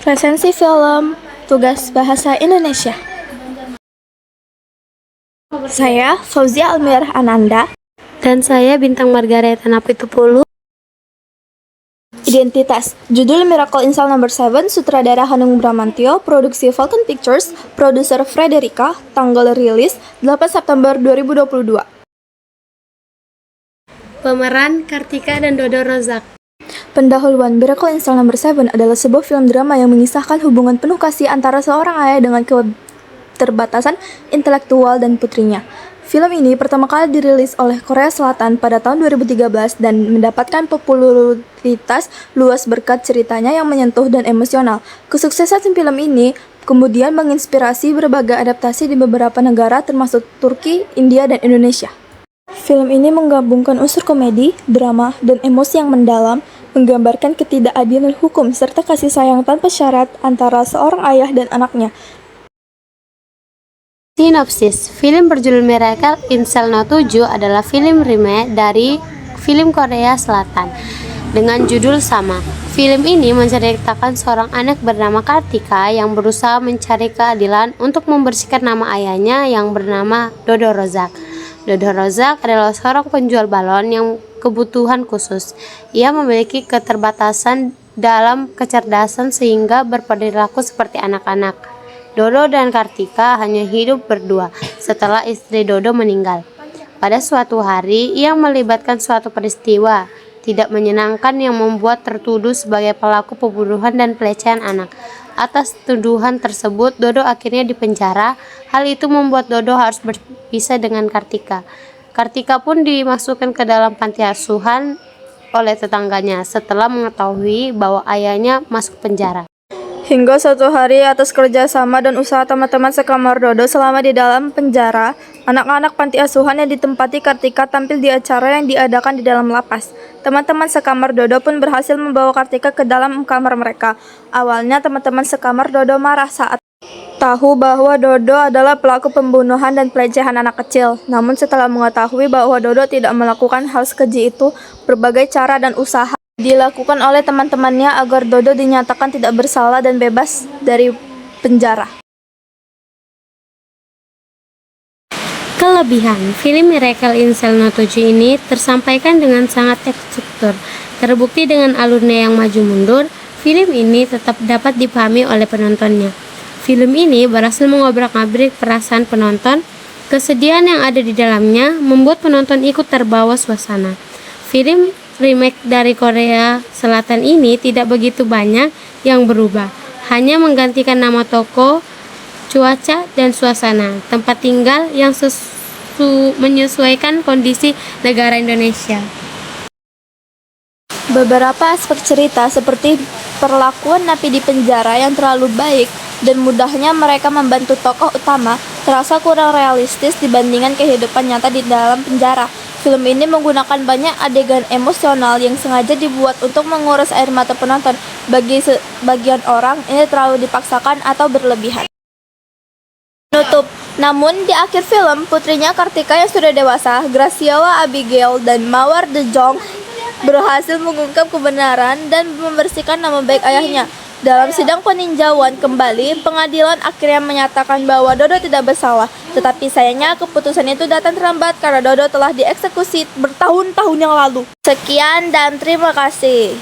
Resensi film Tugas Bahasa Indonesia. Saya Fauzia Almirah Ananda. Dan saya Bintang Margareta Napitupulu. Identitas. Judul Miracle in Cell No. 7, sutradara Hanung Bramantyo, produksi Falcon Pictures, produser Frederica, tanggal rilis 8 September 2022. Pemeran Kartika dan Dodo Rozak. Pendahuluan. Miracle in Cell No. 7 adalah sebuah film drama yang mengisahkan hubungan penuh kasih antara seorang ayah dengan keterbatasan intelektual dan putrinya. Film ini pertama kali dirilis oleh Korea Selatan pada tahun 2013 dan mendapatkan popularitas luas berkat ceritanya yang menyentuh dan emosional. Kesuksesan film ini kemudian menginspirasi berbagai adaptasi di beberapa negara termasuk Turki, India, dan Indonesia. Film ini menggabungkan unsur komedi, drama, dan emosi yang mendalam, menggambarkan ketidakadilan hukum serta kasih sayang tanpa syarat antara seorang ayah dan anaknya. Sinopsis. Film berjudul Miracle in Cell No. 7 adalah film remake dari film Korea Selatan dengan judul sama. Film ini menceritakan seorang anak bernama Kartika yang berusaha mencari keadilan untuk membersihkan nama ayahnya yang bernama Dodo Rozak. Dodo Rozak adalah seorang penjual balon yang kebutuhan khusus. Ia memiliki keterbatasan dalam kecerdasan sehingga berperilaku seperti anak-anak. Dodo dan Kartika hanya hidup berdua setelah istri Dodo meninggal. Pada suatu hari, ia melibatkan suatu peristiwa tidak menyenangkan yang membuat tertuduh sebagai pelaku pembunuhan dan pelecehan anak. Atas tuduhan tersebut, Dodo akhirnya dipenjara. Hal itu membuat Dodo harus berpisah dengan Kartika. Kartika pun dimasukkan ke dalam panti asuhan oleh tetangganya setelah mengetahui bahwa ayahnya masuk penjara. Hingga suatu hari, atas kerjasama dan usaha teman-teman sekamar Dodo selama di dalam penjara, anak-anak panti asuhan yang ditempati Kartika tampil di acara yang diadakan di dalam lapas. Teman-teman sekamar Dodo pun berhasil membawa Kartika ke dalam kamar mereka. Awalnya teman-teman sekamar Dodo marah saat tahu bahwa Dodo adalah pelaku pembunuhan dan pelecehan anak kecil. Namun setelah mengetahui bahwa Dodo tidak melakukan hal sekeji itu, berbagai cara dan usaha dilakukan oleh teman-temannya agar Dodo dinyatakan tidak bersalah dan bebas dari penjara. Kelebihan film Miracle in Cell No. 7 ini tersampaikan dengan sangat terstruktur. Terbukti dengan alurnya yang maju mundur, film ini tetap dapat dipahami oleh penontonnya. Film ini berhasil mengobrak-abrik perasaan penonton. Kesedihan yang ada di dalamnya membuat penonton ikut terbawa suasana. Film remake dari Korea Selatan ini tidak begitu banyak yang berubah, hanya menggantikan nama toko, cuaca, dan suasana tempat tinggal yang menyesuaikan kondisi negara Indonesia. Beberapa aspek cerita seperti perlakuan napi di penjara yang terlalu baik dan mudahnya mereka membantu tokoh utama terasa kurang realistis dibandingkan kehidupan nyata di dalam penjara. Film ini menggunakan banyak adegan emosional yang sengaja dibuat untuk menguras air mata penonton. Bagi sebagian orang, ini terlalu dipaksakan atau berlebihan. Penutup. Namun, di akhir film, putrinya Kartika yang sudah dewasa, Graciela Abigail dan Mawar De Jong berhasil mengungkap kebenaran dan membersihkan nama baik ayahnya. Dalam sidang peninjauan kembali, pengadilan akhirnya menyatakan bahwa Dodo tidak bersalah. Tetapi sayangnya keputusan itu datang terlambat karena Dodo telah dieksekusi bertahun-tahun yang lalu. Sekian dan terima kasih.